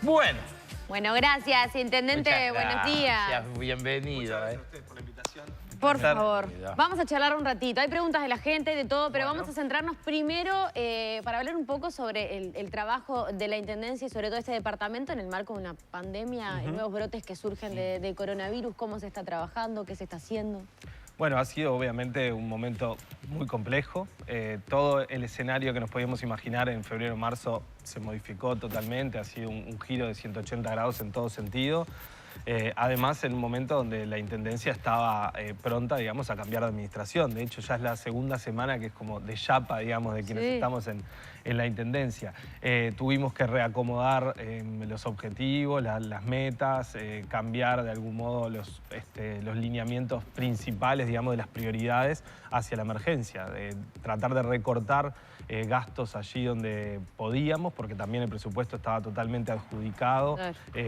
Bueno. Bueno, gracias, Intendente. Buenos días. Gracias, bienvenido. Muchas gracias a ustedes por la invitación. Por favor, Bienvenido. vamos a charlar un ratito. Hay preguntas de la gente, de todo, pero vamos a centrarnos primero para hablar un poco sobre el trabajo de la Intendencia y sobre todo este departamento en el marco de una pandemia, nuevos brotes que surgen de coronavirus. ¿Cómo se está trabajando? ¿Qué se está haciendo? Bueno, ha sido obviamente un momento muy complejo. Todo el escenario que nos podíamos imaginar en febrero o marzo se modificó totalmente. Ha sido un giro de 180 grados en todo sentido. Además, en un momento donde la Intendencia estaba pronta, digamos, a cambiar de administración. De hecho, ya es la segunda semana que es como de chapa, digamos, de quienes estamos en la Intendencia. Tuvimos que reacomodar los objetivos, las metas, cambiar de algún modo los lineamientos principales, digamos, de las prioridades hacia la emergencia. Tratar de recortar gastos allí donde podíamos, porque también el presupuesto estaba totalmente adjudicado,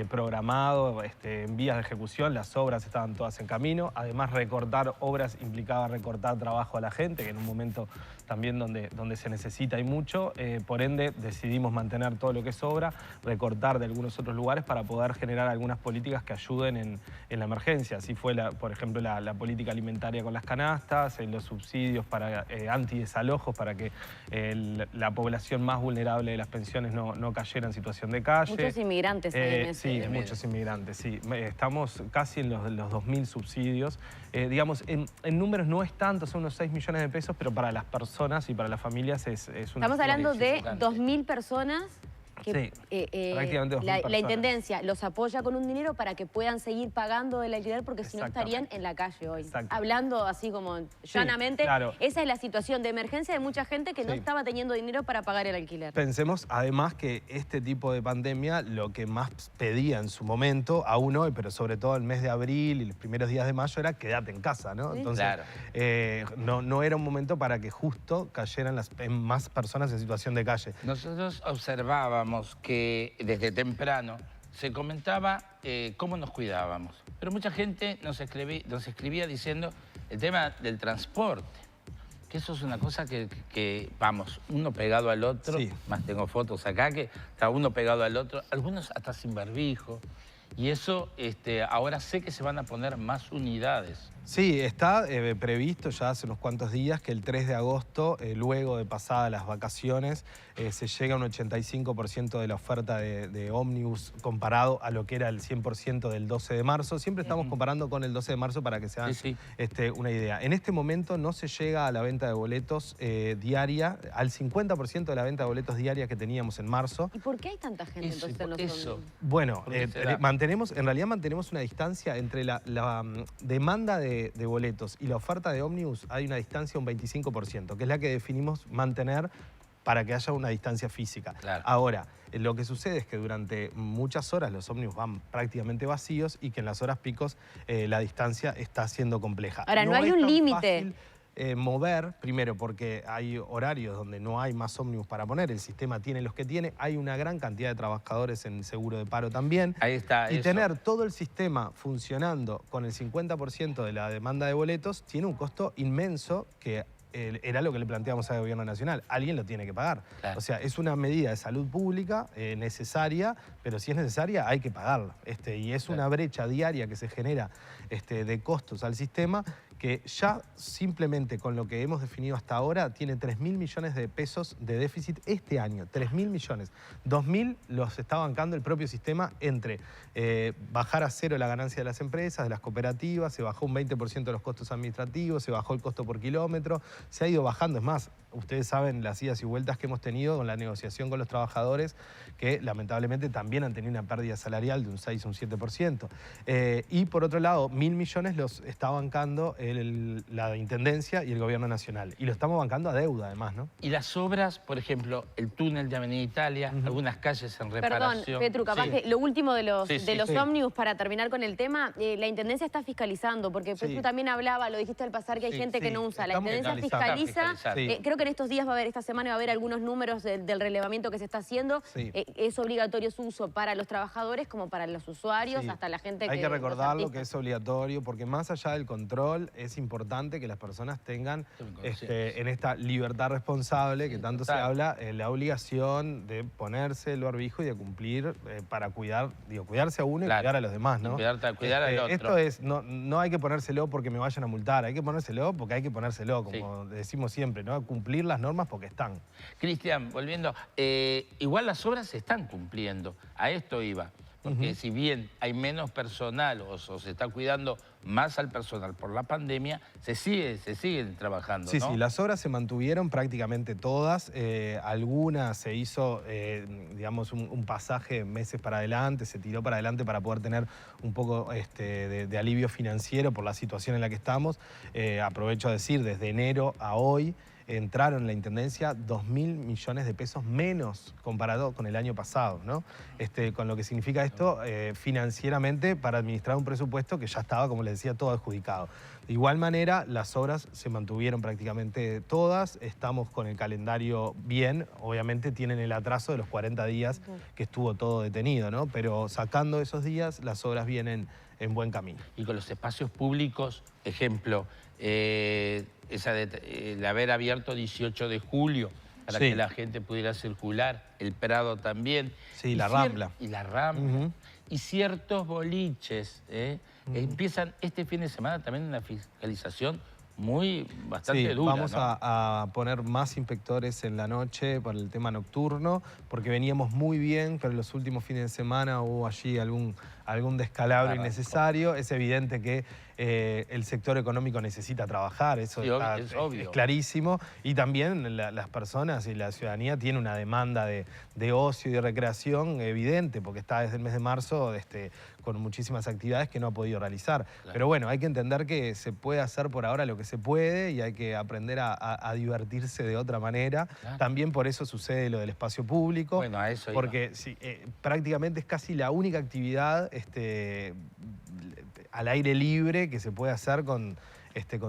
programado, en vías de ejecución, las obras estaban todas en camino. Además, recortar obras implicaba recortar trabajo a la gente, que en un momento también donde se necesita y mucho. Por ende, decidimos mantener todo lo que sobra, recortar de algunos otros lugares para poder generar algunas políticas que ayuden en la emergencia. Así fue, por ejemplo, la política alimentaria con las canastas, los subsidios para antidesalojos para que la población más vulnerable de las pensiones no cayera en situación de calle. Muchos inmigrantes ahí en ese. Sí, muchos inmigrantes, sí. Estamos casi en los 2.000 subsidios. Digamos, en números no es tanto, son unos 6 millones de pesos, pero para las personas y para las familias es una... Estamos hablando de 2.000 personas que prácticamente 2.000 la personas. Intendencia los apoya con un dinero para que puedan seguir pagando el alquiler, porque si no estarían en la calle hoy. Hablando así como llanamente, claro. Esa es la situación de emergencia de mucha gente que no estaba teniendo dinero para pagar el alquiler. Pensemos además que este tipo de pandemia lo que más pedía en su momento, aún hoy, pero sobre todo el mes de abril y los primeros días de mayo, era quédate en casa, ¿no? Entonces, no era un momento para que justo cayeran más personas en situación de calle. Nosotros observábamos que desde temprano se comentaba cómo nos cuidábamos. Pero mucha gente nos escribía diciendo el tema del transporte. Que eso es una cosa que vamos, uno pegado al otro. Más tengo fotos acá que está uno pegado al otro. Algunos hasta sin barbijo. Y eso, ahora sé que se van a poner más unidades. Sí, está previsto ya hace unos cuantos días que el 3 de agosto, luego de pasadas las vacaciones, se llega a un 85% de la oferta de ómnibus comparado a lo que era el 100% del 12 de marzo. Siempre estamos comparando con el 12 de marzo para que se hagan una idea. En este momento no se llega a la venta de boletos diaria, al 50% de la venta de boletos diaria que teníamos en marzo. ¿Y por qué hay tanta gente entonces en los ómnibus? Bueno, en realidad mantenemos una distancia entre la demanda de boletos y la oferta de ómnibus. Hay una distancia un 25%, que es la que definimos mantener para que haya una distancia física. Ahora, lo que sucede es que durante muchas horas los ómnibus van prácticamente vacíos y que en las horas picos la distancia está siendo compleja. Ahora, no hay un límite. Mover, primero porque hay horarios donde no hay más ómnibus para poner, el sistema tiene los que tiene, hay una gran cantidad de trabajadores en seguro de paro también. Ahí está. Y tener todo el sistema funcionando con el 50% de la demanda de boletos tiene un costo inmenso que era lo que le planteamos al Gobierno Nacional. Alguien lo tiene que pagar. O sea, es una medida de salud pública necesaria, pero si es necesaria hay que pagarla. Y es una brecha diaria que se genera de costos al sistema que ya simplemente con lo que hemos definido hasta ahora tiene 3.000 millones de pesos de déficit este año. 3.000 millones. 2.000 los está bancando el propio sistema entre bajar a cero la ganancia de las empresas, de las cooperativas, se bajó un 20% de los costos administrativos, se bajó el costo por kilómetro, se ha ido bajando. Es más, ustedes saben las idas y vueltas que hemos tenido con la negociación con los trabajadores, que lamentablemente también han tenido una pérdida salarial de un 6 o un 7%. Y por otro lado, 1.000 millones los está bancando la Intendencia y el Gobierno Nacional. Y lo estamos bancando a deuda, además, ¿no? Y las obras, por ejemplo, el túnel de Avenida Italia, algunas calles en reparación. Perdón, Petru, capaz que lo último de los ómnibus, para terminar con el tema, la Intendencia está fiscalizando, porque Petru también hablaba, lo dijiste al pasar, que hay gente que no usa. La Intendencia fiscaliza, creo que en estos días esta semana va a haber algunos números del relevamiento que se está haciendo. Sí. Es obligatorio su uso para los trabajadores como para los usuarios, Sí. hasta la gente Hay que recordarlo que es es obligatorio, porque más allá del control, es importante que las personas tengan en esta libertad responsable que tanto se habla, la obligación de ponerse el barbijo y de cumplir para cuidarse a uno y cuidar a los demás, ¿no? Cuidar al otro. Esto es, no hay que ponérselo porque me vayan a multar, hay que ponérselo porque hay que ponérselo, como decimos siempre, ¿no? Cumplir las normas porque están. Cristian, volviendo, igual las obras se están cumpliendo, a esto iba. Porque si bien hay menos personal o se está cuidando más al personal por la pandemia, se siguen trabajando, Sí, ¿no? sí, las obras se mantuvieron prácticamente todas. Algunas se hizo, digamos, un pasaje meses para adelante, se tiró para adelante para poder tener un poco de alivio financiero por la situación en la que estamos. Aprovecho a decir, desde enero a hoy, entraron en la Intendencia 2.000 millones de pesos menos comparado con el año pasado, ¿no? Con lo que significa esto financieramente para administrar un presupuesto que ya estaba, como les decía, todo adjudicado. De igual manera, las obras se mantuvieron prácticamente todas, estamos con el calendario bien, obviamente tienen el atraso de los 40 días que estuvo todo detenido, ¿no? Pero sacando esos días, las obras vienen en buen camino. Y con los espacios públicos, ejemplo, el haber abierto 18 de julio para que la gente pudiera circular, el Prado también. Sí, la Rambla. Y la Rambla. Y ciertos boliches empiezan este fin de semana también una fiscalización bastante dura, vamos a poner más inspectores en la noche por el tema nocturno, porque veníamos muy bien, pero en los últimos fines de semana hubo allí algún descalabro innecesario. Es evidente que el sector económico necesita trabajar, eso es obvio. Es clarísimo. Y también las personas y la ciudadanía tienen una demanda de ocio y de recreación evidente, porque está desde el mes de marzo con muchísimas actividades que no ha podido realizar. Claro. Pero bueno, hay que entender que se puede hacer por ahora lo que se puede y hay que aprender a divertirse de otra manera. Claro. También por eso sucede lo del espacio público. Bueno, a eso porque prácticamente es casi la única actividad al aire libre que se puede hacer con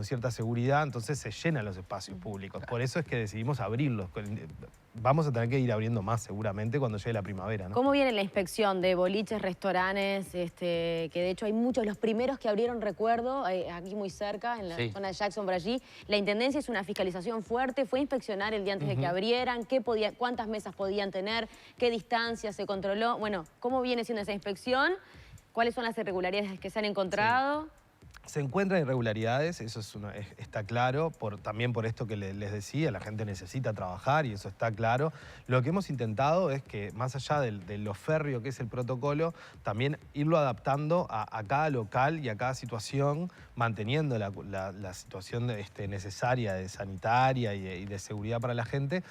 cierta seguridad, entonces se llenan los espacios públicos. Por eso es que decidimos abrirlos. Vamos a tener que ir abriendo más seguramente cuando llegue la primavera, ¿no? ¿Cómo viene la inspección de boliches, restaurantes? Que de hecho hay muchos, los primeros que abrieron, recuerdo, aquí muy cerca, en la zona de Jackson, por allí. La Intendencia hizo una fiscalización fuerte, fue a inspeccionar el día antes de que abrieran, cuántas mesas podían tener, qué distancia se controló. Bueno, ¿cómo viene siendo esa inspección? ¿Cuáles son las irregularidades que se han encontrado? Se encuentran irregularidades, eso está claro, también por esto que les decía, la gente necesita trabajar y eso está claro. Lo que hemos intentado es que, más allá de lo férreo que es el protocolo, también irlo adaptando a cada local y a cada situación, manteniendo la situación necesaria de sanitaria y de seguridad para la gente,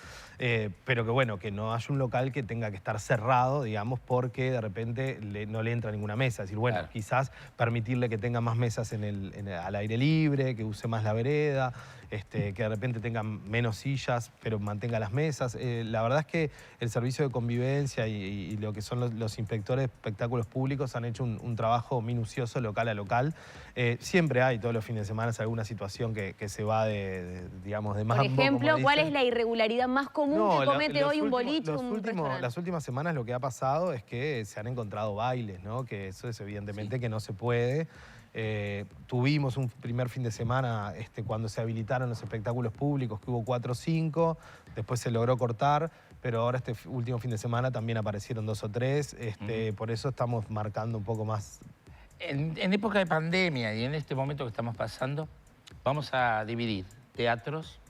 pero que bueno, que no haya un local que tenga que estar cerrado, digamos, porque de repente no le entra ninguna mesa. Es decir, bueno, quizás permitirle que tenga más mesas al aire libre, que use más la vereda, que de repente tengan menos sillas, pero mantenga las mesas. La verdad es que el servicio de convivencia y lo que son los inspectores de espectáculos públicos han hecho un trabajo minucioso local a local. Siempre hay todos los fines de semana alguna situación que se va digamos, de mambo. Por ejemplo, ¿cuál es la irregularidad más común que comete hoy un boliche o un restaurante? Las últimas semanas lo que ha pasado es que se han encontrado bailes, ¿no? Que eso es evidentemente que no se puede. Tuvimos un primer fin de semana cuando se habilitaron los espectáculos públicos, que hubo 4 o 5, después se logró cortar, pero ahora este último fin de semana también aparecieron 2 o 3, por eso estamos marcando un poco más. En época de pandemia y en este momento que estamos pasando, vamos a dividir teatros,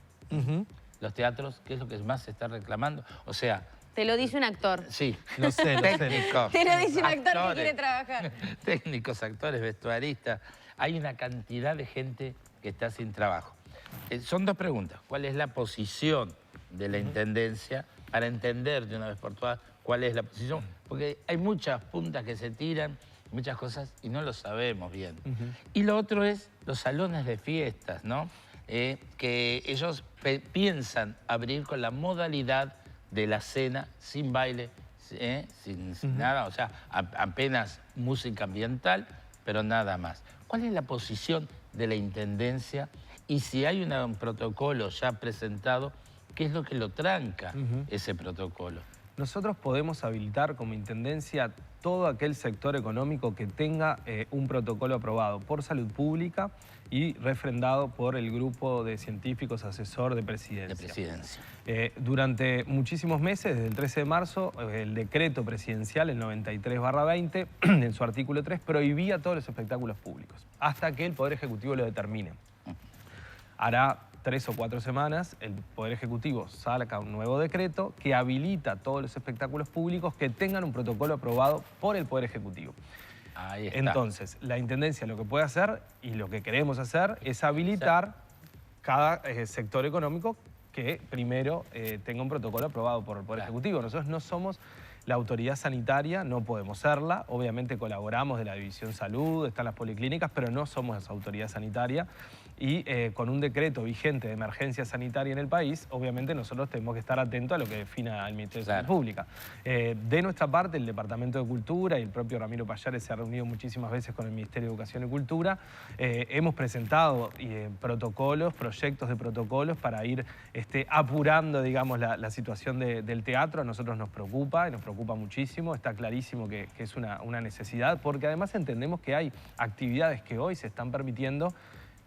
los teatros, que es lo que más se está reclamando, o sea... Te lo dice un actor. Sí. No sé. Técnicos. Te lo dice un actor que quiere trabajar. Técnicos, actores, vestuaristas. Hay una cantidad de gente que está sin trabajo. Son 2 preguntas. ¿Cuál es la posición de la Intendencia para entender de una vez por todas cuál es la posición? Porque hay muchas puntas que se tiran, muchas cosas, y no lo sabemos bien. Y lo otro es los salones de fiestas, ¿no? Que ellos piensan abrir con la modalidad de la cena, sin baile, sin nada, o sea, apenas música ambiental, pero nada más. ¿Cuál es la posición de la Intendencia y si hay un protocolo ya presentado ¿qué es lo que lo tranca ese protocolo? Nosotros podemos habilitar como Intendencia todo aquel sector económico que tenga un protocolo aprobado por Salud Pública y refrendado por el grupo de científicos asesor de Presidencia. Durante muchísimos meses, desde el 13 de marzo, el decreto presidencial, el 93/20, en su artículo 3, prohibía todos los espectáculos públicos, hasta que el Poder Ejecutivo lo determine. Hará 3 o 4 semanas, el Poder Ejecutivo saca un nuevo decreto que habilita todos los espectáculos públicos que tengan un protocolo aprobado por el Poder Ejecutivo. Ahí está. Entonces, la Intendencia lo que puede hacer y lo que queremos hacer es habilitar cada sector económico que primero tenga un protocolo aprobado por el Poder Ejecutivo. Nosotros no somos la autoridad sanitaria, no podemos serla. Obviamente colaboramos de la División Salud, están las policlínicas, pero no somos esa autoridad sanitaria. Y con un decreto vigente de emergencia sanitaria en el país, obviamente nosotros tenemos que estar atentos a lo que defina el Ministerio de Salud Pública. De nuestra parte, el Departamento de Cultura y el propio Ramiro Pallares se ha reunido muchísimas veces con el Ministerio de Educación y Cultura. Hemos presentado protocolos, proyectos de protocolos para ir apurando, digamos, la situación del teatro. A nosotros nos preocupa y nos preocupa muchísimo. Está clarísimo que es una necesidad, porque además entendemos que hay actividades que hoy se están permitiendo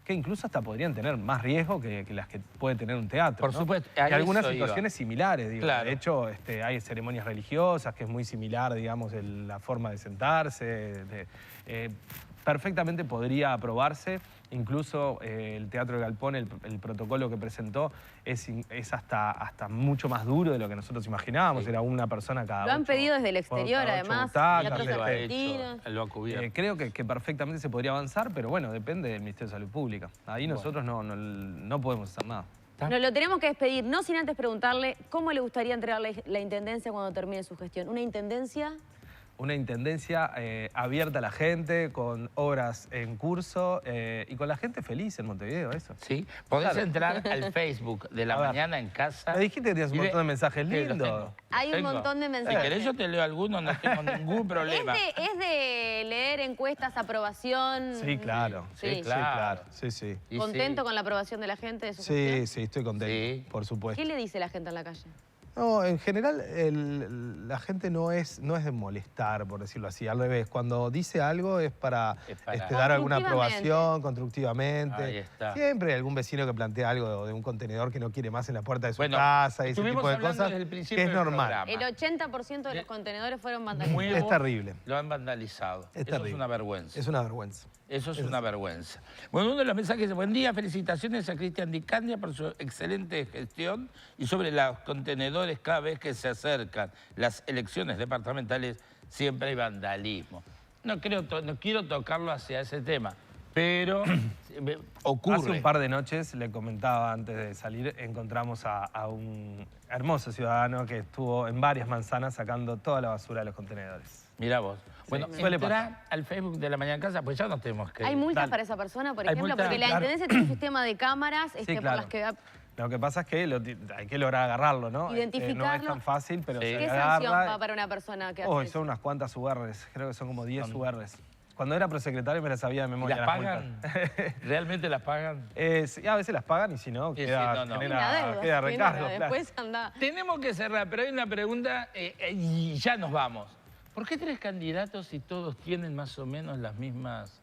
que incluso hasta podrían tener más riesgo que las que puede tener un teatro. Por supuesto. Y algunas situaciones similares, digo. Claro. De hecho, hay ceremonias religiosas, que es muy similar, digamos, la forma de sentarse. Perfectamente podría aprobarse. Incluso el Teatro del Galpón, el protocolo que presentó es hasta mucho más duro de lo que nosotros imaginábamos. Era una persona cada Lo han pedido desde el exterior, además, teatros argentinos. Lo ha cubierto. Creo que perfectamente se podría avanzar, pero bueno, depende del Ministerio de Salud Pública. Ahí nosotros no podemos hacer nada. Nos lo tenemos que despedir, no sin antes preguntarle cómo le gustaría entregar la Intendencia cuando termine su gestión. ¿Una Intendencia? Una Intendencia abierta a la gente, con obras en curso y con la gente feliz en Montevideo, eso. Sí, podés entrar al Facebook de La Mañana en Casa. Me dijiste que tenías un montón de mensajes lindos. Hay un montón de mensajes. Si querés yo te leo algunos, no tengo ningún problema. ¿Es de leer encuestas, aprobación? Sí, claro. Sí, claro. Sí. ¿Contento con la aprobación de la gente de su Sí, gestión? sí, estoy contento, por supuesto. ¿Qué le dice la gente en la calle? No, en general la gente no es de molestar, por decirlo así. Al revés, cuando dice algo es para dar alguna aprobación constructivamente. Ahí está. Siempre hay algún vecino que plantea algo de un contenedor que no quiere más en la puerta de su casa y ese tipo de cosas, que es normal. El 80% de los contenedores fueron vandalizados. Es terrible. Lo han vandalizado. Eso es una vergüenza. Es una vergüenza. Eso es una vergüenza. Bueno, uno de los mensajes de buen día, felicitaciones a Cristian Di Candia por su excelente gestión y sobre los contenedores cada vez que se acercan las elecciones departamentales siempre hay vandalismo. No quiero tocarlo hacia ese tema, pero ocurre. Hace un par de noches, le comentaba antes de salir, encontramos a un hermoso ciudadano que estuvo en varias manzanas sacando toda la basura de los contenedores. Mirá vos. Bueno, entrá al Facebook de La Mañana en Casa, pues ya nos tenemos que ir. ¿Hay multas para esa persona, por ejemplo? Porque la Intendencia tiene un sistema de cámaras por las que... Lo que pasa es que hay que lograr agarrarlo, ¿no? Identificarlo. No es tan fácil, pero se ¿Qué agarra. sanción va para una persona que hace eso? Son unas cuantas URs, creo que son como 10 URs. Cuando era prosecretario me las sabía de memoria. ¿Las pagan? ¿Realmente las pagan? Sí, a veces las pagan y si no, queda recargo. Después anda. Tenemos que cerrar, pero hay una pregunta y ya nos vamos. ¿Por qué 3 candidatos si todos tienen más o menos las mismas?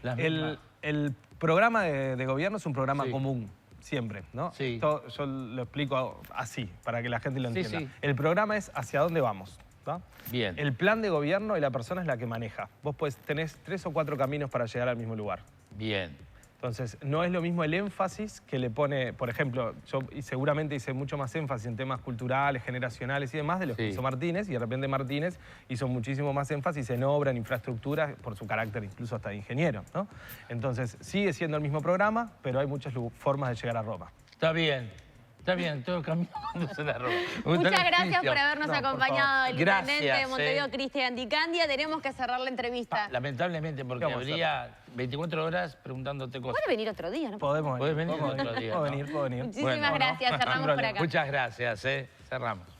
El programa de gobierno es un programa común, siempre, ¿no? Sí. Esto yo lo explico así, para que la gente lo entienda. Sí. El programa es hacia dónde vamos, ¿no? Bien. El plan de gobierno y la persona es la que maneja. Vos tenés 3 o 4 caminos para llegar al mismo lugar. Bien. Entonces, no es lo mismo el énfasis que le pone, por ejemplo, yo seguramente hice mucho más énfasis en temas culturales, generacionales y demás de los que hizo Martínez, y de repente Martínez hizo muchísimo más énfasis en obra, en infraestructura, por su carácter incluso hasta de ingeniero, ¿no? Entonces, sigue siendo el mismo programa, pero hay muchas formas de llegar a Roma. Está bien, todo camino conduce a Roma. Muchas gracias por habernos acompañado, el intendente de Montevideo, Cristian Di Candia. Tenemos que cerrar la entrevista. Lamentablemente, porque habría 24 horas preguntándote cosas. Puede venir otro día, ¿no? Podés venir otro día. Puedo venir. Muchísimas gracias, cerramos por acá. Muchas gracias, cerramos.